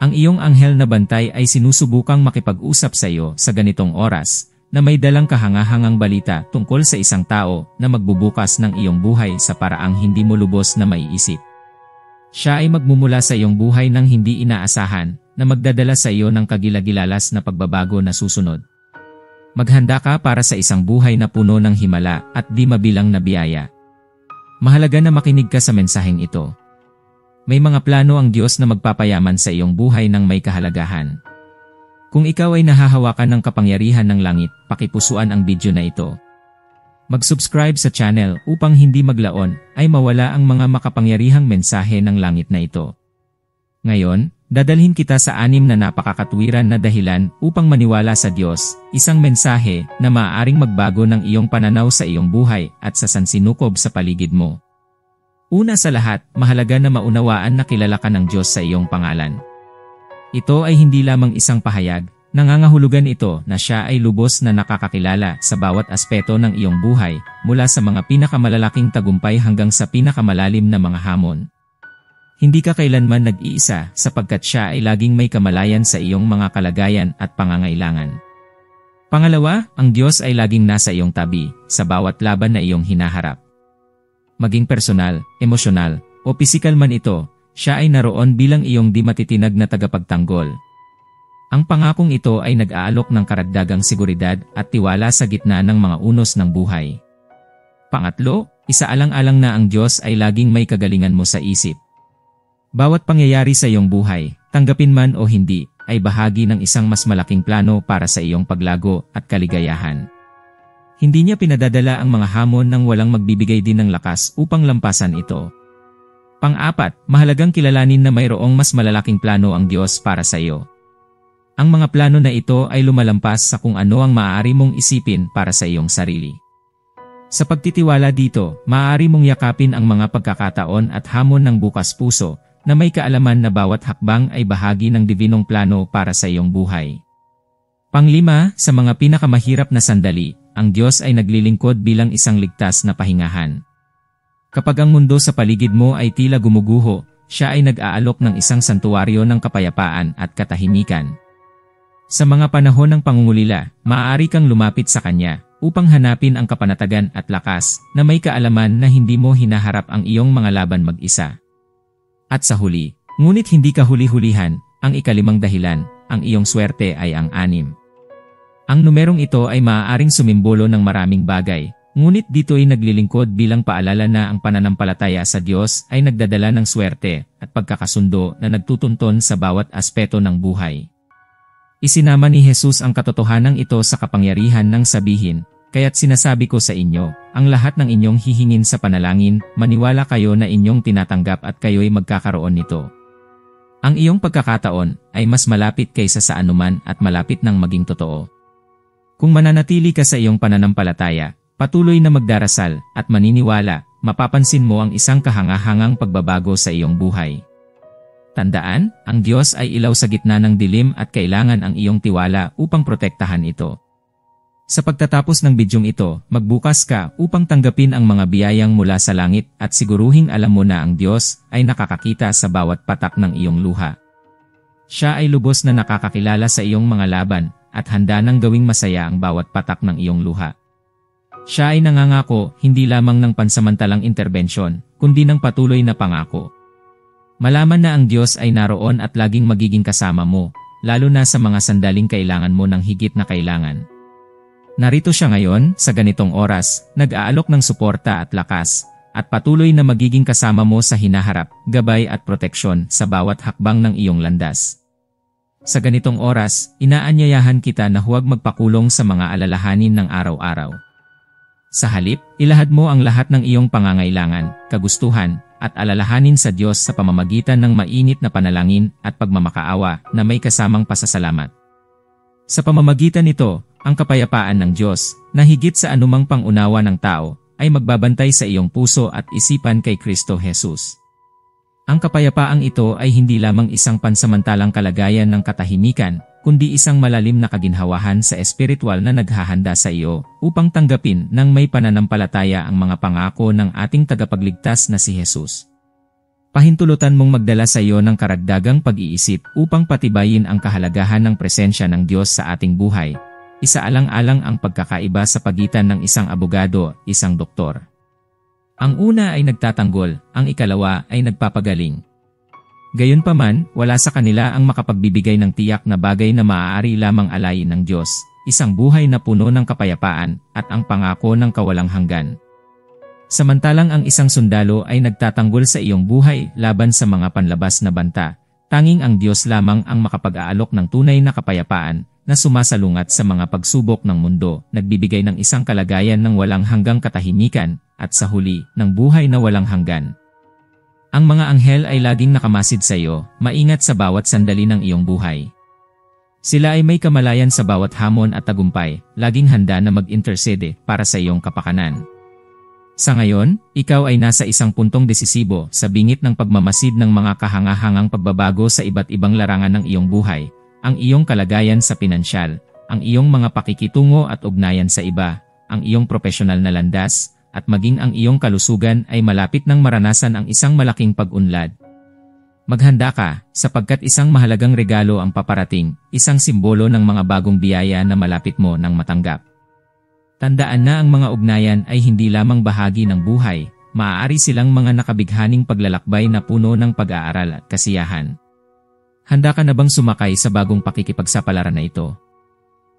Ang iyong anghel na bantay ay sinusubukang makipag-usap sa iyo sa ganitong oras, na may dalang kahangahangang balita tungkol sa isang tao na magbubukas ng iyong buhay sa paraang hindi mo lubos na maiisip. Siya ay magmumula sa iyong buhay ng hindi inaasahan, na magdadala sa iyo ng kagilagilalas na pagbabago na susunod. Maghanda ka para sa isang buhay na puno ng himala at di mabilang na biyaya. Mahalaga na makinig ka sa mensaheng ito. May mga plano ang Diyos na magpapayaman sa iyong buhay ng may kahalagahan. Kung ikaw ay nahahawakan ng kapangyarihan ng langit, pakipusuan ang video na ito. Mag-subscribe sa channel upang hindi maglaon ay mawala ang mga makapangyarihang mensahe ng langit na ito. Ngayon, dadalhin kita sa 6 na napakakatwiran na dahilan upang maniwala sa Diyos, isang mensahe na maaaring magbago ng iyong pananaw sa iyong buhay at sa sansinukob sa paligid mo. Una sa lahat, mahalaga na maunawaan na kilala ka ng Diyos sa iyong pangalan. Ito ay hindi lamang isang pahayag, nangangahulugan ito na siya ay lubos na nakakakilala sa bawat aspeto ng iyong buhay, mula sa mga pinakamalalaking tagumpay hanggang sa pinakamalalim na mga hamon. Hindi ka kailanman nag-iisa sapagkat siya ay laging may kamalayan sa iyong mga kalagayan at pangangailangan. Pangalawa, ang Diyos ay laging nasa iyong tabi sa bawat laban na iyong hinaharap. Maging personal, emosyonal, o pisikal man ito, siya ay naroon bilang iyong di matitinag na tagapagtanggol. Ang pangakong ito ay nag-aalok ng karagdagang seguridad at tiwala sa gitna ng mga unos ng buhay. Pangatlo, isaalang-alang na ang Diyos ay laging may kagalingan mo sa isip. Bawat pangyayari sa iyong buhay, tanggapin man o hindi, ay bahagi ng isang mas malaking plano para sa iyong paglago at kaligayahan. Hindi niya pinadadala ang mga hamon nang walang magbibigay din ng lakas upang lampasan ito. Pang-apat, mahalagang kilalanin na mayroong mas malalaking plano ang Diyos para sa iyo. Ang mga plano na ito ay lumalampas sa kung ano ang maaari mong isipin para sa iyong sarili. Sa pagtitiwala dito, maaari mong yakapin ang mga pagkakataon at hamon ng bukas puso, na may kaalaman na bawat hakbang ay bahagi ng divinong plano para sa iyong buhay. Panglima, sa mga pinakamahirap na sandali, ang Diyos ay naglilingkod bilang isang ligtas na pahingahan. Kapag ang mundo sa paligid mo ay tila gumuguho, siya ay nag-aalok ng isang santuwaryo ng kapayapaan at katahimikan. Sa mga panahon ng pangungulila, maaari kang lumapit sa Kanya upang hanapin ang kapanatagan at lakas na may kaalaman na hindi mo hinaharap ang iyong mga laban mag-isa. At sa huli, ngunit hindi ka huli-hulihan, ang ika-5 dahilan, ang iyong swerte ay ang 6. Ang numerong ito ay maaaring sumimbolo ng maraming bagay. Ngunit dito ay naglilingkod bilang paalala na ang pananampalataya sa Diyos ay nagdadala ng swerte at pagkakasundo na nagtutunton sa bawat aspeto ng buhay. Isinama ni Jesus ang katotohanan ito sa kapangyarihan ng sabihin, kaya't sinasabi ko sa inyo, ang lahat ng inyong hihingin sa panalangin, maniwala kayo na inyong tinatanggap at kayo'y magkakaroon nito. Ang iyong pagkakataon ay mas malapit kaysa sa anuman at malapit ng maging totoo. Kung mananatili ka sa iyong pananampalataya, patuloy na magdarasal at maniniwala, mapapansin mo ang isang kahangahangang pagbabago sa iyong buhay. Tandaan, ang Diyos ay ilaw sa gitna ng dilim at kailangan ang iyong tiwala upang protektahan ito. Sa pagtatapos ng bidyong ito, magbukas ka upang tanggapin ang mga biyayang mula sa langit at siguruhing alam mo na ang Diyos ay nakakakita sa bawat patak ng iyong luha. Siya ay lubos na nakakakilala sa iyong mga laban at handa nang gawing masaya ang bawat patak ng iyong luha. Siya ay nangangako hindi lamang ng pansamantalang interbensyon, kundi ng patuloy na pangako. Malaman na ang Diyos ay naroon at laging magiging kasama mo, lalo na sa mga sandaling kailangan mo ng higit na kailangan. Narito siya ngayon, sa ganitong oras, nag-aalok ng suporta at lakas, at patuloy na magiging kasama mo sa hinaharap, gabay at proteksyon sa bawat hakbang ng iyong landas. Sa ganitong oras, inaanyayahan kita na huwag magpakulong sa mga alalahanin ng araw-araw. Sa halip, ilahad mo ang lahat ng iyong pangangailangan, kagustuhan, at alalahanin sa Diyos sa pamamagitan ng mainit na panalangin at pagmamakaawa na may kasamang pasasalamat. Sa pamamagitan nito, ang kapayapaan ng Diyos, na higit sa anumang pangunawa ng tao, ay magbabantay sa iyong puso at isipan kay Kristo Jesus. Ang kapayapaang ito ay hindi lamang isang pansamantalang kalagayan ng katahimikan, kundi isang malalim na kaginhawahan sa espiritual na naghahanda sa iyo upang tanggapin ng may pananampalataya ang mga pangako ng ating tagapagligtas na si Jesus. Pahintulutan mong magdala sa iyo ng karagdagang pag-iisip upang patibayin ang kahalagahan ng presensya ng Diyos sa ating buhay. Isaalang-alang ang pagkakaiba sa pagitan ng isang abogado, isang doktor. Ang una ay nagtatanggol, ang ikalawa ay nagpapagaling. Gayunpaman, wala sa kanila ang makapagbibigay ng tiyak na bagay na maaari lamang alayin ng Diyos, isang buhay na puno ng kapayapaan at ang pangako ng kawalang hanggan. Samantalang ang isang sundalo ay nagtatanggol sa iyong buhay laban sa mga panlabas na banta, tanging ang Diyos lamang ang makapag-aalok ng tunay na kapayapaan na sumasalungat sa mga pagsubok ng mundo, nagbibigay ng isang kalagayan ng walang hanggang katahimikan at sa huli, ng buhay na walang hanggan. Ang mga anghel ay laging nakamasid sa iyo, maingat sa bawat sandali ng iyong buhay. Sila ay may kamalayan sa bawat hamon at tagumpay, laging handa na mag-intercede para sa iyong kapakanan. Sa ngayon, ikaw ay nasa isang puntong desisibo sa bingit ng pagmamasid ng mga kahangahangang pagbabago sa iba't ibang larangan ng iyong buhay, ang iyong kalagayan sa pinansyal, ang iyong mga pakikitungo at ugnayan sa iba, ang iyong profesional na landas, at maging ang iyong kalusugan ay malapit ng maranasan ang isang malaking pag-unlad. Maghanda ka, sapagkat isang mahalagang regalo ang paparating, isang simbolo ng mga bagong biyaya na malapit mo nang matanggap. Tandaan na ang mga ugnayan ay hindi lamang bahagi ng buhay, maaari silang mga nakabighaning paglalakbay na puno ng pag-aaral at kasiyahan. Handa ka na bang sumakay sa bagong pakikipagsapalaran na ito?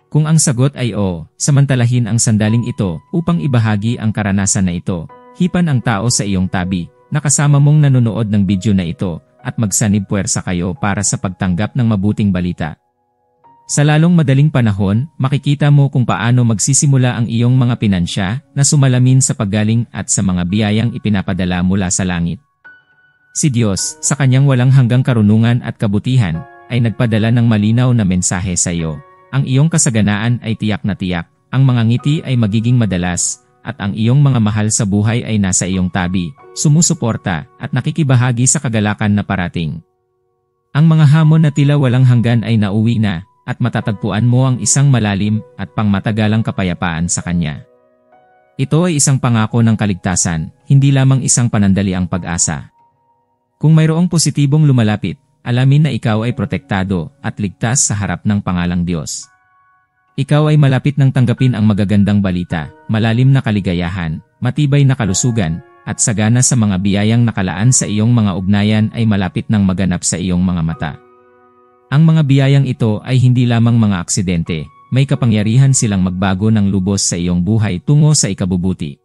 Kung ang sagot ay oo, samantalahin ang sandaling ito upang ibahagi ang karanasan na ito, hipan ang tao sa iyong tabi, nakasama mong nanonood ng video na ito, at magsanib puwersa kayo para sa pagtanggap ng mabuting balita. Sa lalong madaling panahon, makikita mo kung paano magsisimula ang iyong mga pinansya na sumalamin sa paggaling at sa mga biyayang ipinapadala mula sa langit. Si Diyos, sa kanyang walang hanggang karunungan at kabutihan, ay nagpadala ng malinaw na mensahe sa iyo. Ang iyong kasaganaan ay tiyak na tiyak, ang mga ngiti ay magiging madalas, at ang iyong mga mahal sa buhay ay nasa iyong tabi, sumusuporta, at nakikibahagi sa kagalakan na parating. Ang mga hamon na tila walang hanggan ay nauwi na, at matatagpuan mo ang isang malalim at pangmatagalang kapayapaan sa Kanya. Ito ay isang pangako ng kaligtasan, hindi lamang isang panandaliang pag-asa. Kung mayroong positibong lumalapit, alamin na ikaw ay protektado at ligtas sa harap ng pangalang Diyos. Ikaw ay malapit nang tanggapin ang magagandang balita, malalim na kaligayahan, matibay na kalusugan, at sagana sa mga biyayang nakalaan sa iyong mga ugnayan ay malapit nang maganap sa iyong mga mata. Ang mga biyayang ito ay hindi lamang mga aksidente, may kapangyarihan silang magbago ng lubos sa iyong buhay tungo sa ikabubuti.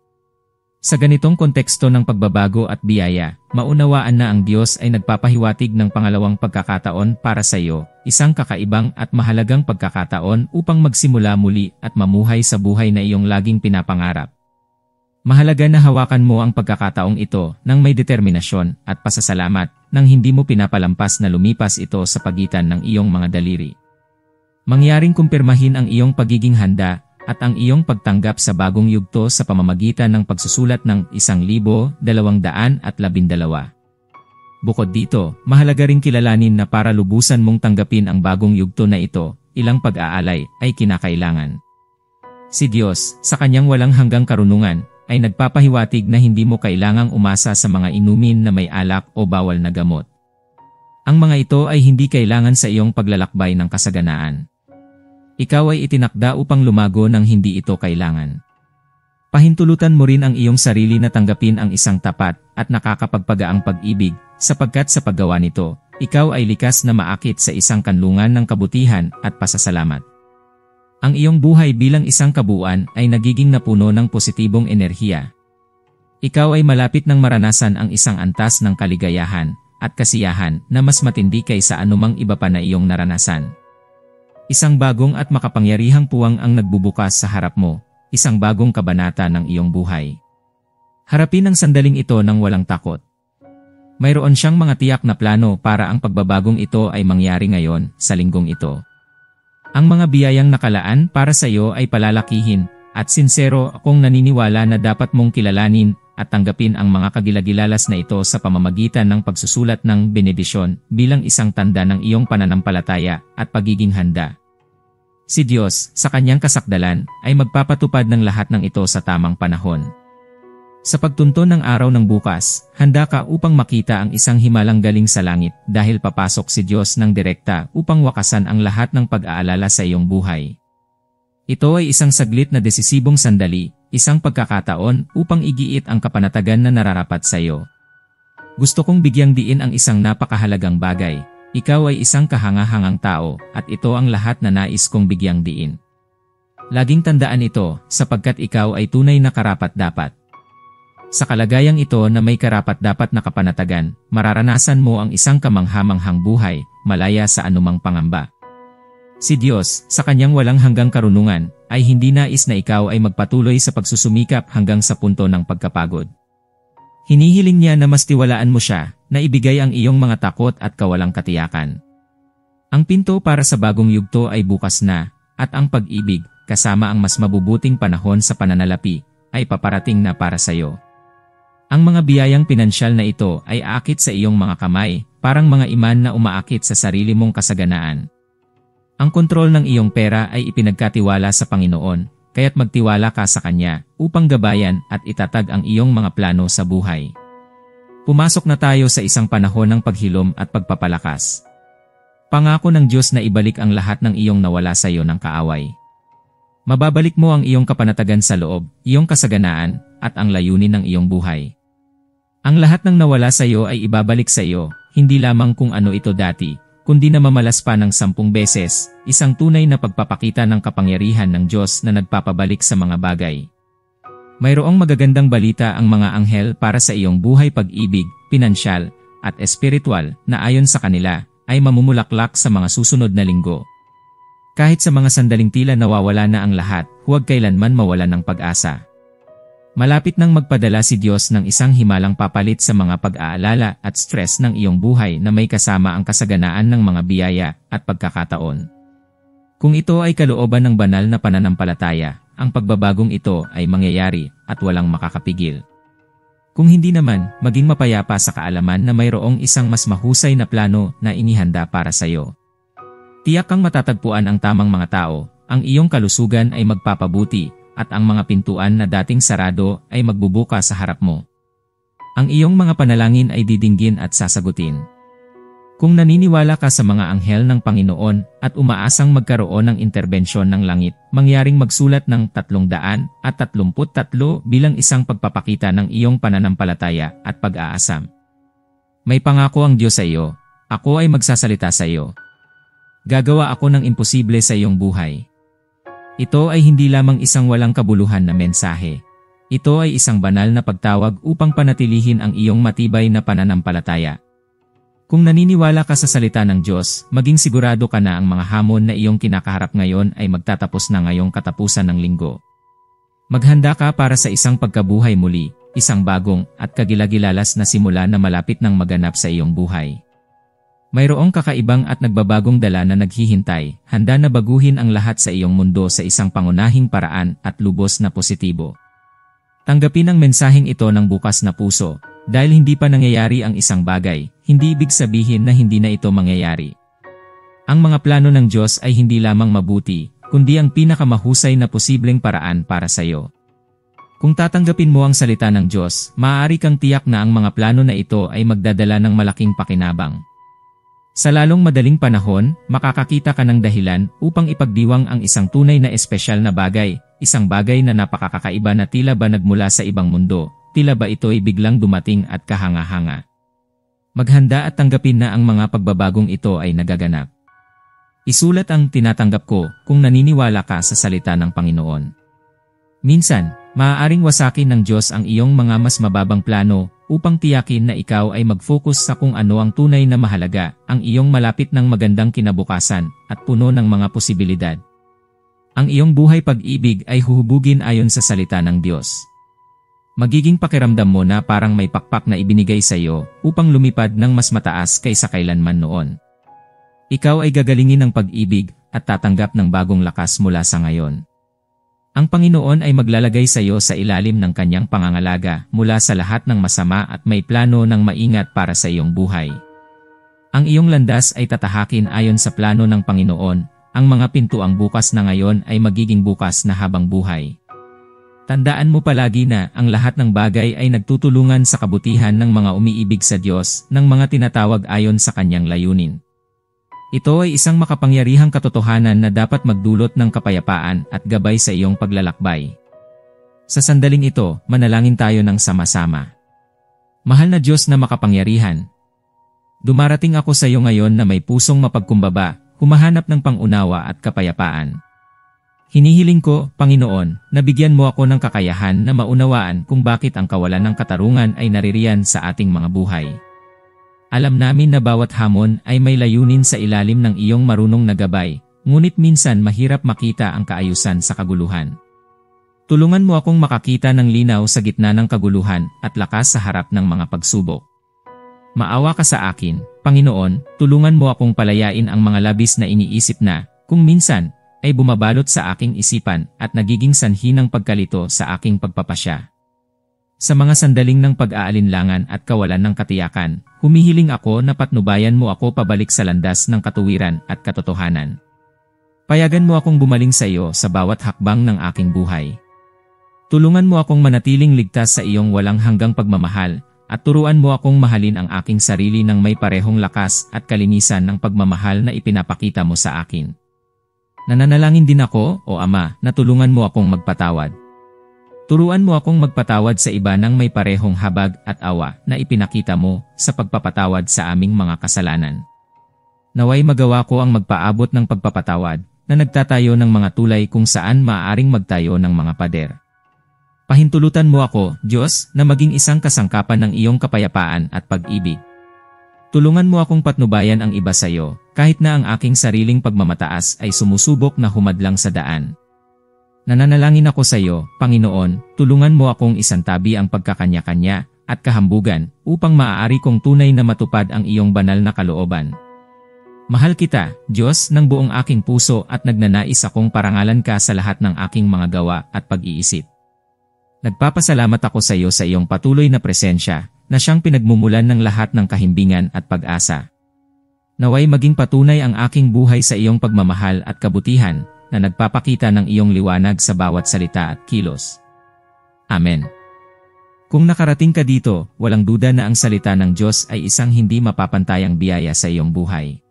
Sa ganitong konteksto ng pagbabago at biyaya, maunawaan na ang Diyos ay nagpapahiwatig ng pangalawang pagkakataon para sa iyo, isang kakaibang at mahalagang pagkakataon upang magsimula muli at mamuhay sa buhay na iyong laging pinapangarap. Mahalaga na hawakan mo ang pagkakataong ito ng may determinasyon at pasasalamat nang hindi mo pinapalampas na lumipas ito sa pagitan ng iyong mga daliri. Mangyaring kumpirmahin ang iyong pagiging handa at ang iyong pagtanggap sa bagong yugto sa pamamagitan ng pagsusulat ng 1212. Bukod dito, mahalaga ring kilalanin na para lubusan mong tanggapin ang bagong yugto na ito, ilang pag-aalay ay kinakailangan. Si Diyos, sa kanyang walang hanggang karunungan, ay nagpapahiwatig na hindi mo kailangang umasa sa mga inumin na may alak o bawal na gamot. Ang mga ito ay hindi kailangan sa iyong paglalakbay ng kasaganaan. Ikaw ay itinakda upang lumago nang hindi ito kailangan. Pahintulutan mo rin ang iyong sarili na tanggapin ang isang tapat at nakakapagpagaang pag-ibig, sapagkat sa paggawa nito, ikaw ay likas na maakit sa isang kanlungan ng kabutihan at pasasalamat. Ang iyong buhay bilang isang kabuuan ay nagiging napuno ng positibong enerhiya. Ikaw ay malapit ng maranasan ang isang antas ng kaligayahan at kasiyahan na mas matindi kaysa anumang iba pa na iyong naranasan. Isang bagong at makapangyarihang puwang ang nagbubukas sa harap mo, isang bagong kabanata ng iyong buhay. Harapin ang sandaling ito ng walang takot. Mayroon siyang mga tiyak na plano para ang pagbabagong ito ay mangyari ngayon sa linggong ito. Ang mga biyayang nakalaan para sa iyo ay palalakihin, at sinsero akong naniniwala na dapat mong kilalanin at tanggapin ang mga kagilagilalas na ito sa pamamagitan ng pagsusulat ng benedisyon bilang isang tanda ng iyong pananampalataya at pagiging handa. Si Diyos, sa kanyang kasakdalan, ay magpapatupad ng lahat ng ito sa tamang panahon. Sa pagtunton ng araw ng bukas, handa ka upang makita ang isang himalang galing sa langit dahil papasok si Diyos ng direkta upang wakasan ang lahat ng pag-aalala sa iyong buhay. Ito ay isang saglit na desisibong sandali, isang pagkakataon upang igiit ang kapanatagan na nararapat sa iyo. Gusto kong bigyang diin ang isang napakahalagang bagay. Ikaw ay isang kahangahangang tao at ito ang lahat na nais kong bigyang diin. Laging tandaan ito sapagkat ikaw ay tunay na karapat-dapat. Sa kalagayang ito na may karapat-dapat na kapanatagan, mararanasan mo ang isang kamangha-manghang buhay, malaya sa anumang pangamba. Si Diyos, sa kanyang walang hanggang karunungan, ay hindi nais na ikaw ay magpatuloy sa pagsusumikap hanggang sa punto ng pagkapagod. Hinihiling niya na mas tiwalaan mo siya, na ibigay ang iyong mga takot at kawalang katiyakan. Ang pinto para sa bagong yugto ay bukas na, at ang pag-ibig, kasama ang mas mabubuting panahon sa pananalapi, ay paparating na para sa iyo. Ang mga biyayang pinansyal na ito ay aakit sa iyong mga kamay, parang mga iman na umaakit sa sarili mong kasaganaan. Ang kontrol ng iyong pera ay ipinagkatiwala sa Panginoon, kaya't magtiwala ka sa Kanya upang gabayan at itatag ang iyong mga plano sa buhay. Pumasok na tayo sa isang panahon ng paghilom at pagpapalakas. Pangako ng Diyos na ibalik ang lahat ng iyong nawala sa iyo ng kaaway. Mababalik mo ang iyong kapanatagan sa loob, iyong kasaganaan, at ang layunin ng iyong buhay. Ang lahat ng nawala sa iyo ay ibabalik sa iyo, hindi lamang kung ano ito dati, kundi na mamalas pa ng 10 beses, isang tunay na pagpapakita ng kapangyarihan ng Diyos na nagpapabalik sa mga bagay. Mayroong magagandang balita ang mga anghel para sa iyong buhay, pag-ibig, pinansyal, at espiritual na ayon sa kanila ay mamumulaklak sa mga susunod na linggo. Kahit sa mga sandaling tila nawawala na ang lahat, huwag kailanman mawalan ng pag-asa. Malapit nang magpadala si Diyos ng isang himalang papalit sa mga pag-aalala at stress ng iyong buhay na may kasama ang kasaganaan ng mga biyaya at pagkakataon. Kung ito ay kalooban ng banal na pananampalataya, ang pagbabagong ito ay mangyayari at walang makakapigil. Kung hindi naman, maging mapayapa sa kaalaman na mayroong isang mas mahusay na plano na inihanda para sa iyo. Tiyak kang matatagpuan ang tamang mga tao, ang iyong kalusugan ay magpapabuti, at ang mga pintuan na dating sarado ay magbubuka sa harap mo. Ang iyong mga panalangin ay didinggin at sasagutin. Kung naniniwala ka sa mga anghel ng Panginoon at umaasang magkaroon ng interbensyon ng langit, mangyaring magsulat ng 333 bilang isang pagpapakita ng iyong pananampalataya at pag-aasam. May pangako ang Diyos sa iyo, ako ay magsasalita sa iyo. Gagawa ako ng imposible sa iyong buhay. Ito ay hindi lamang isang walang kabuluhan na mensahe. Ito ay isang banal na pagtawag upang panatilihin ang iyong matibay na pananampalataya. Kung naniniwala ka sa salita ng Diyos, maging sigurado ka na ang mga hamon na iyong kinakaharap ngayon ay magtatapos na ngayong katapusan ng linggo. Maghanda ka para sa isang pagkabuhay muli, isang bagong at kagilagilalas na simula na malapit ng maganap sa iyong buhay. Mayroong kakaibang at nagbabagong dala na naghihintay, handa na baguhin ang lahat sa iyong mundo sa isang pangunahing paraan at lubos na positibo. Tanggapin ang mensaheng ito ng bukas na puso, dahil hindi pa nangyayari ang isang bagay, hindi ibig sabihin na hindi na ito mangyayari. Ang mga plano ng Diyos ay hindi lamang mabuti, kundi ang pinakamahusay na posibleng paraan para sa iyo. Kung tatanggapin mo ang salita ng Diyos, maaari kang tiyak na ang mga plano na ito ay magdadala ng malaking pakinabang. Sa lalong madaling panahon, makakakita ka ng dahilan upang ipagdiwang ang isang tunay na espesyal na bagay, isang bagay na napakakaiba na tila ba nagmula sa ibang mundo, tila ba ito ay biglang dumating at kahanga-hanga. Maghanda at tanggapin na ang mga pagbabagong ito ay nagaganap. Isulat ang tinatanggap ko kung naniniwala ka sa salita ng Panginoon. Minsan, maaaring wasakin ng Diyos ang iyong mga mas mababang plano upang tiyakin na ikaw ay mag-focus sa kung ano ang tunay na mahalaga, ang iyong malapit ng magandang kinabukasan at puno ng mga posibilidad. Ang iyong buhay pag-ibig ay huhubugin ayon sa salita ng Diyos. Magiging pakiramdam mo na parang may pakpak na ibinigay sa iyo upang lumipad ng mas mataas kaysa kailanman noon. Ikaw ay gagalingin ng pag-ibig at tatanggap ng bagong lakas mula sa ngayon. Ang Panginoon ay maglalagay sa iyo sa ilalim ng kanyang pangangalaga mula sa lahat ng masama at may plano ng maingat para sa iyong buhay. Ang iyong landas ay tatahakin ayon sa plano ng Panginoon, ang mga pintuang bukas na ngayon ay magiging bukas na habang buhay. Tandaan mo palagi na ang lahat ng bagay ay nagtutulungan sa kabutihan ng mga umiibig sa Diyos ng mga tinatawag ayon sa kanyang layunin. Ito ay isang makapangyarihang katotohanan na dapat magdulot ng kapayapaan at gabay sa iyong paglalakbay. Sa sandaling ito, manalangin tayo ng sama-sama. Mahal na Diyos na makapangyarihan, dumarating ako sa iyo ngayon na may pusong mapagkumbaba, humahanap ng pangunawa at kapayapaan. Hinihiling ko, Panginoon, na bigyan mo ako ng kakayahan na maunawaan kung bakit ang kawalan ng katarungan ay naririyan sa ating mga buhay. Alam namin na bawat hamon ay may layunin sa ilalim ng iyong marunong na gabay, ngunit minsan mahirap makita ang kaayusan sa kaguluhan. Tulungan mo akong makakita ng linaw sa gitna ng kaguluhan at lakas sa harap ng mga pagsubok. Maawa ka sa akin, Panginoon, tulungan mo akong palayain ang mga labis na iniisip na, kung minsan, ay bumabalot sa aking isipan at nagiging sanhi ng pagkalito sa aking pagpapasya. Sa mga sandaling ng pag-aalinlangan at kawalan ng katiyakan, humihiling ako na patnubayan mo ako pabalik sa landas ng katuwiran at katotohanan. Payagan mo akong bumaling sa iyo sa bawat hakbang ng aking buhay. Tulungan mo akong manatiling ligtas sa iyong walang hanggang pagmamahal, at turuan mo akong mahalin ang aking sarili ng may parehong lakas at kalinisan ng pagmamahal na ipinapakita mo sa akin. Nananalangin din ako, O Ama, na tulungan mo akong magpatawad. Turuan mo akong magpatawad sa iba ng may parehong habag at awa na ipinakita mo sa pagpapatawad sa aming mga kasalanan. Naway magawa ko ang magpaabot ng pagpapatawad na nagtatayo ng mga tulay kung saan maaaring magtayo ng mga pader. Pahintulutan mo ako, Diyos, na maging isang kasangkapan ng iyong kapayapaan at pag-ibig. Tulungan mo akong patnubayan ang iba sa iyo, kahit na ang aking sariling pagmamataas ay sumusubok na humadlang sa daan. Nananalangin ako sa iyo, Panginoon, tulungan mo akong isantabi ang pagkakanya-kanya at kahambugan upang maaari kong tunay na matupad ang iyong banal na kalooban. Mahal kita, Diyos, ng buong aking puso at nagnanais akong parangalan ka sa lahat ng aking mga gawa at pag-iisip. Nagpapasalamat ako sa iyo sa iyong patuloy na presensya, na siyang pinagmumulan ng lahat ng kahimbingan at pag-asa. Naway maging patunay ang aking buhay sa iyong pagmamahal at kabutihan, na nagpapakita ng iyong liwanag sa bawat salita at kilos. Amen. Kung nakarating ka dito, walang duda na ang salita ng Diyos ay isang hindi mapapantayang biyaya sa iyong buhay.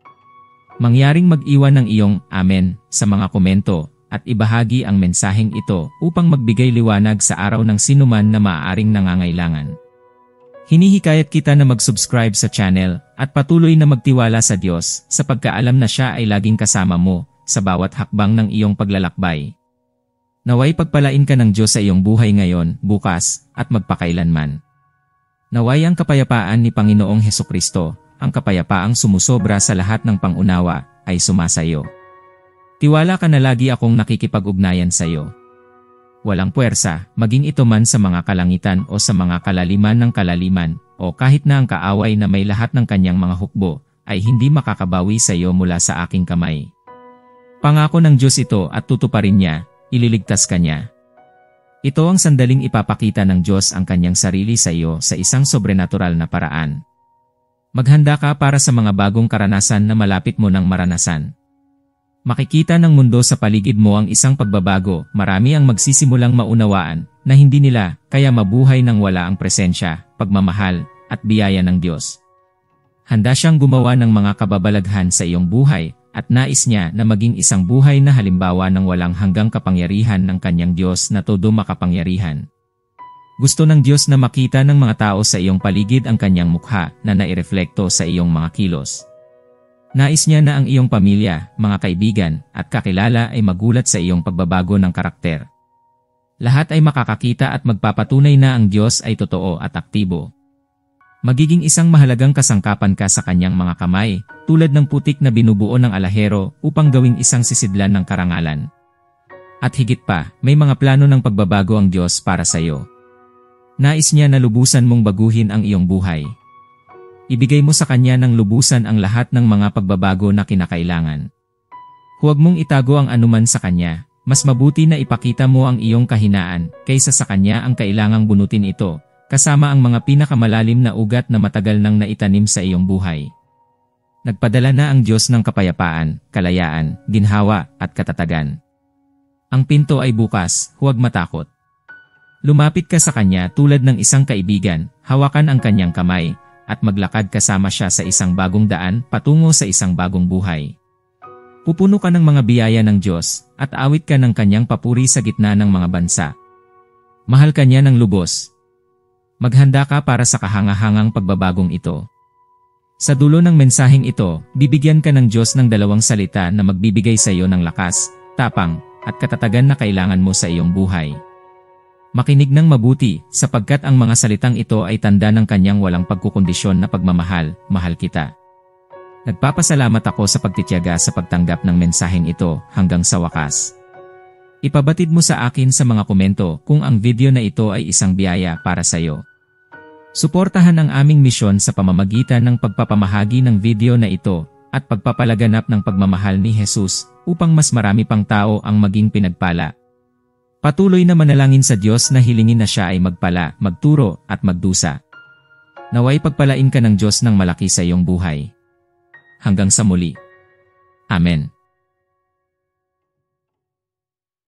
Mangyaring mag-iwan ng iyong Amen sa mga komento at ibahagi ang mensaheng ito upang magbigay liwanag sa araw ng sinuman na maaaring nangangailangan. Hinihikayat kita na mag-subscribe sa channel at patuloy na magtiwala sa Diyos sa pagkaalam na Siya ay laging kasama mo sa bawat hakbang ng iyong paglalakbay. Naway pagpalain ka ng Diyos sa iyong buhay ngayon, bukas, at magpakailanman. Naway ang kapayapaan ni Panginoong Hesukristo, ang kapayapaang sumusobra sa lahat ng pangunawa, ay sumasayo. Tiwala ka na lagi akong nakikipag-ugnayan sa iyo. Walang puwersa, maging ito man sa mga kalangitan o sa mga kalaliman ng kalaliman, o kahit na ang kaaway na may lahat ng kanyang mga hukbo, ay hindi makakabawi sa iyo mula sa aking kamay. Pangako ng Diyos ito at tutuparin niya, ililigtas ka niya. Ito ang sandaling ipapakita ng Diyos ang kanyang sarili sa iyo sa isang sobrenatural na paraan. Maghanda ka para sa mga bagong karanasan na malapit mo nang maranasan. Makikita ng mundo sa paligid mo ang isang pagbabago, marami ang magsisimulang maunawaan na hindi nila kaya mabuhay nang wala ang presensya, pagmamahal, at biyaya ng Diyos. Handa siyang gumawa ng mga kababalaghan sa iyong buhay at nais niya na maging isang buhay na halimbawa ng walang hanggang kapangyarihan ng kanyang Diyos na todo makapangyarihan. Gusto ng Diyos na makita ng mga tao sa iyong paligid ang kanyang mukha na naireflekto sa iyong mga kilos. Nais niya na ang iyong pamilya, mga kaibigan, at kakilala ay magulat sa iyong pagbabago ng karakter. Lahat ay makakakita at magpapatunay na ang Diyos ay totoo at aktibo. Magiging isang mahalagang kasangkapan ka sa kanyang mga kamay, tulad ng putik na binubuo ng alahero upang gawing isang sisidlan ng karangalan. At higit pa, may mga plano ng pagbabago ang Diyos para sa iyo. Nais niya na lubusan mong baguhin ang iyong buhay. Ibigay mo sa Kanya ng lubusan ang lahat ng mga pagbabago na kinakailangan. Huwag mong itago ang anuman sa Kanya, mas mabuti na ipakita mo ang iyong kahinaan kaysa sa Kanya ang kailangang bunutin ito, kasama ang mga pinakamalalim na ugat na matagal nang naitanim sa iyong buhay. Nagpadala na ang Diyos ng kapayapaan, kalayaan, ginhawa, at katatagan. Ang pinto ay bukas, huwag matakot. Lumapit ka sa kanya tulad ng isang kaibigan, hawakan ang kanyang kamay, at maglakad kasama siya sa isang bagong daan patungo sa isang bagong buhay. Pupuno ka ng mga biyaya ng Diyos, at awit ka ng kanyang papuri sa gitna ng mga bansa. Mahal ka niya ng lubos. Maghanda ka para sa kahangahangang pagbabagong ito. Sa dulo ng mensaheng ito, bibigyan ka ng Diyos ng dalawang salita na magbibigay sa iyo ng lakas, tapang, at katatagan na kailangan mo sa iyong buhay. Makinig ng mabuti, sapagkat ang mga salitang ito ay tanda ng kanyang walang pagkukondisyon na pagmamahal, mahal kita. Nagpapasalamat ako sa pagtitiyaga sa pagtanggap ng mensaheng ito hanggang sa wakas. Ipabatid mo sa akin sa mga komento kung ang video na ito ay isang biyaya para sa iyo. Suportahan ang aming misyon sa pamamagitan ng pagpapamahagi ng video na ito at pagpapalaganap ng pagmamahal ni Jesus upang mas marami pang tao ang maging pinagpala. Patuloy na manalangin sa Diyos na hilingin na siya ay magpala, magturo at magdusa. Naway pagpalain ka ng Diyos ng malaki sa iyong buhay. Hanggang sa muli. Amen.